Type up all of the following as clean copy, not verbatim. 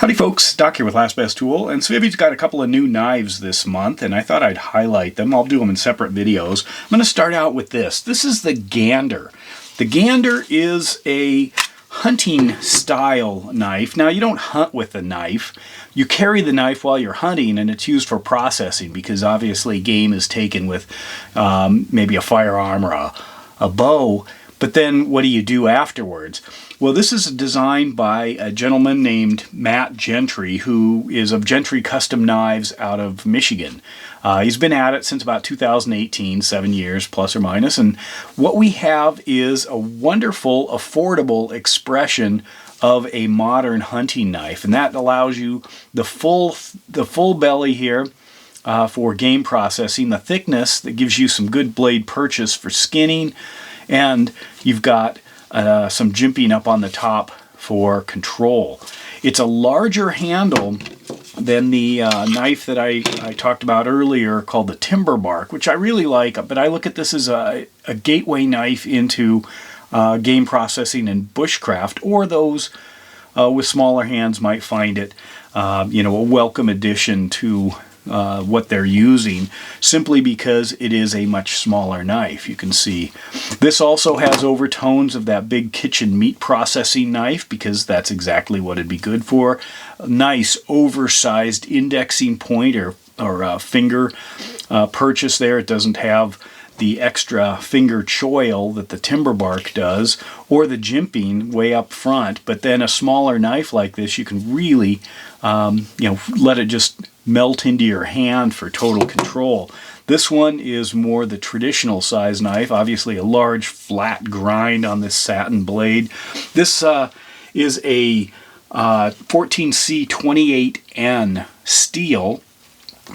Howdy folks, Doc here with Last Best Tool, and Civivi's got a couple of new knives this month, and I thought I'd highlight them. I'll do them in separate videos. I'm going to start out with this. This is the Gander. The Gander is a hunting style knife. Now, you don't hunt with the knife. You carry the knife while you're hunting, and it's used for processing because obviously game is taken with maybe a firearm or a bow. But then what do you do afterwards? Well, this is designed by a gentleman named Matt Gentry, who is of Gentry Custom Knives out of Michigan. He's been at it since about 2018, 7 years plus or minus. And what we have is a wonderful, affordable expression of a modern hunting knife. And that allows you the full belly here for game processing, the thickness that gives you some good blade purchase for skinning, and you've got some jimping up on the top for control. It's a larger handle than the knife that I talked about earlier called the timber bark, which I really like, but I look at this as a gateway knife into game processing and bushcraft, or those with smaller hands might find it a welcome addition to what they're using, simply because it is a much smaller knife. You can see this also has overtones of that big kitchen meat processing knife, because that's exactly what it'd be good for. A nice oversized indexing point or finger purchase there. It doesn't have the extra finger choil that the timber bark does, or the jimping way up front. But then a smaller knife like this, you can really let it just melt into your hand for total control. This one is more the traditional size knife, obviously a large flat grind on this satin blade. This is a 14C28N steel,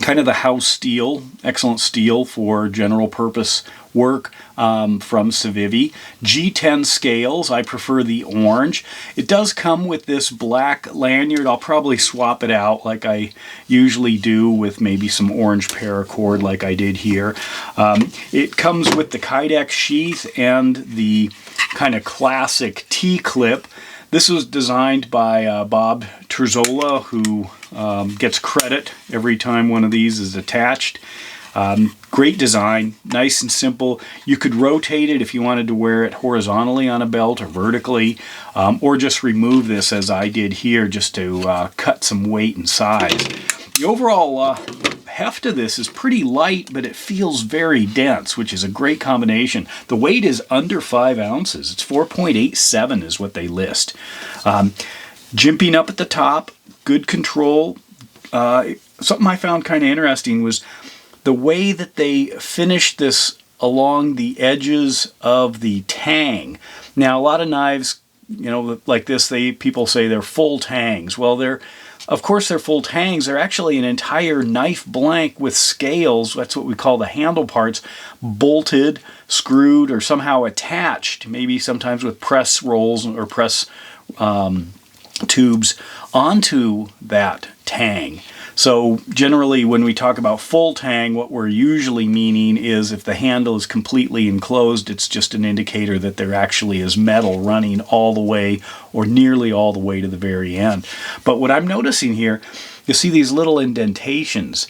kind of the house steel, excellent steel for general purpose work from Civivi. G10 scales, I prefer the orange. It does come with this black lanyard. I'll probably swap it out like I usually do with maybe some orange paracord like I did here. It comes with the Kydex sheath and the kind of classic T-clip. This was designed by Bob Terzola, who gets credit every time one of these is attached. Great design, nice and simple. You could rotate it if you wanted to wear it horizontally on a belt or vertically, or just remove this as I did here just to cut some weight and size. The overall heft of this is pretty light, but it feels very dense, which is a great combination. The weight is under 5 ounces. It's 4.87 is what they list. Jimping up at the top, good control. Something I found kind of interesting was the way that they finished this along the edges of the Tang. Now, a lot of knives, like this, people say they're full tangs. Well, of course they're full tangs. They're actually an entire knife blank with scales. That's what we call the handle parts, bolted, screwed, or somehow attached, maybe sometimes with press rolls or press tubes onto that Tang. So generally when we talk about full Tang, what we're usually meaning is if the handle is completely enclosed, it's just an indicator that there actually is metal running all the way or nearly all the way to the very end. But what I'm noticing here, you see these little indentations.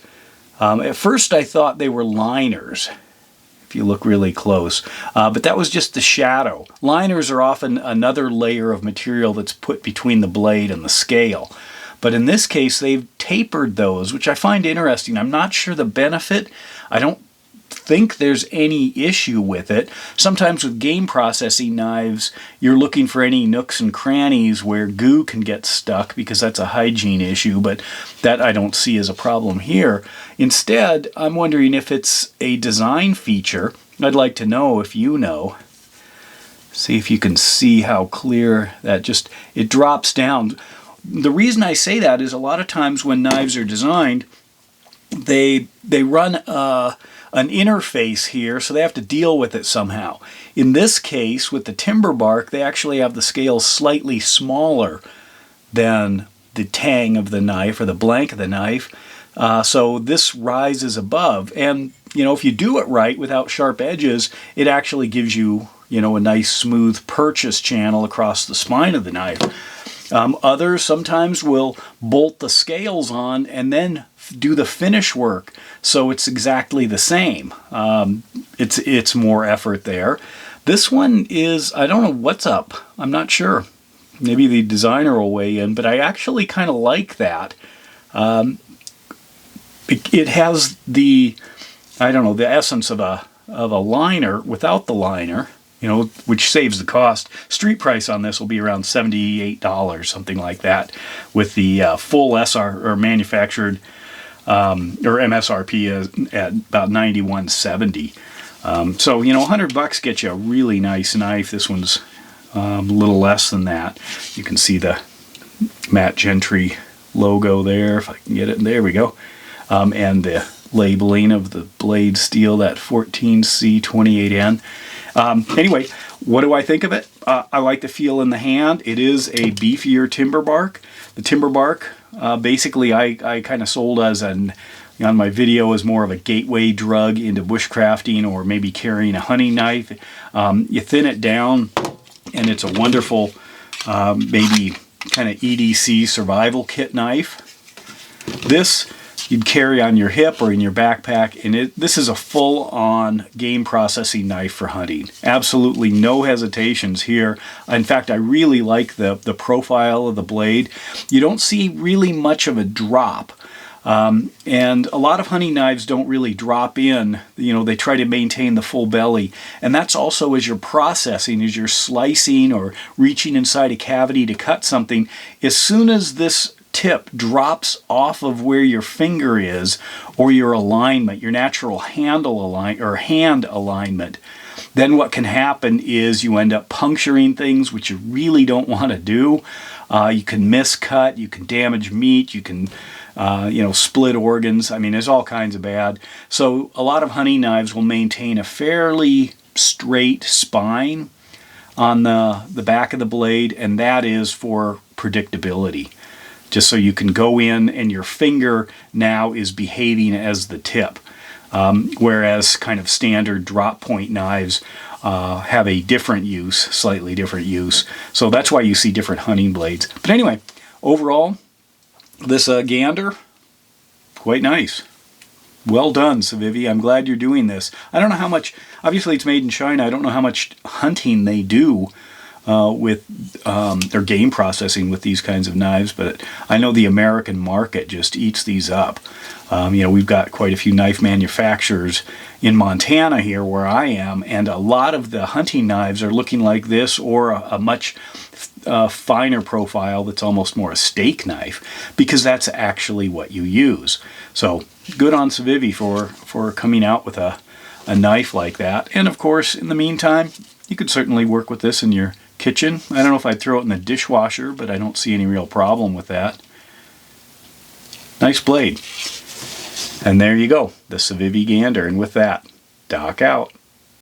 At first I thought they were liners, if you look really close, but that was just the shadow. Liners are often another layer of material that's put between the blade and the scale. But in this case, they've tapered those, which I find interesting. I'm not sure the benefit. I don't think there's any issue with it. Sometimes with game processing knives, you're looking for any nooks and crannies where goo can get stuck, because that's a hygiene issue, but that I don't see as a problem here. Instead, I'm wondering if it's a design feature. I'd like to know if you know. See if you can see how clear that it drops down. The reason I say that is a lot of times when knives are designed, they run an interface here, so they have to deal with it somehow. In this case, with the timber bark, they actually have the scales slightly smaller than the Tang of the knife or the blank of the knife, so this rises above. And if you do it right without sharp edges, it actually gives you a nice smooth purchase channel across the spine of the knife. Others sometimes will bolt the scales on and then do the finish work, so it's exactly the same. It's more effort there. This one is, I don't know what's up. I'm not sure. Maybe the designer will weigh in, but I actually kind of like that. It has the, I don't know, the essence of a liner without the liner, you know, which saves the cost. Street price on this will be around $78, something like that, with the full SR or manufactured or MSRP at about $91.70. So, you know, $100 gets you a really nice knife. This one's a little less than that. You can see the Matt Gentry logo there, if I can get it. There we go. And the labeling of the blade steel, that 14C28N. Anyway, what do I think of it? I like the feel in the hand. It is a beefier timber bark. The timber bark, basically, I kind of sold as on my video as more of a gateway drug into bushcrafting or maybe carrying a hunting knife. You thin it down, and it's a wonderful, maybe kind of EDC survival kit knife. This you'd carry on your hip or in your backpack, and this is a full-on game processing knife for hunting. Absolutely no hesitations here. In fact, I really like the profile of the blade. You don't see really much of a drop. And a lot of hunting knives don't really drop in. You know, they try to maintain the full belly. And that's also as you're processing, as you're slicing or reaching inside a cavity to cut something. As soon as this tip drops off of where your finger is or your alignment, your natural hand alignment, then what can happen is you end up puncturing things, which you really don't want to do. You can miscut, you can damage meat, you can split organs. I mean, there's all kinds of bad. So a lot of hunting knives will maintain a fairly straight spine on the back of the blade, and that is for predictability. Just so you can go in and your finger now is behaving as the tip. Whereas kind of standard drop point knives have a different use, slightly different use. So that's why you see different hunting blades. But anyway, overall, this Gander, quite nice. Well done, Civivi. I'm glad you're doing this. I don't know how much, obviously it's made in China. I don't know how much hunting they do with their game processing with these kinds of knives, but I know the American market just eats these up. We've got quite a few knife manufacturers in Montana here where I am, and a lot of the hunting knives are looking like this or a much finer profile that's almost more a steak knife, because that's actually what you use. So good on Civivi for coming out with a knife like that. And of course, in the meantime, you could certainly work with this in your kitchen. I don't know if I'd throw it in the dishwasher, but I don't see any real problem with that. Nice blade. And there you go, the Civivi Gander. And with that, Doc out.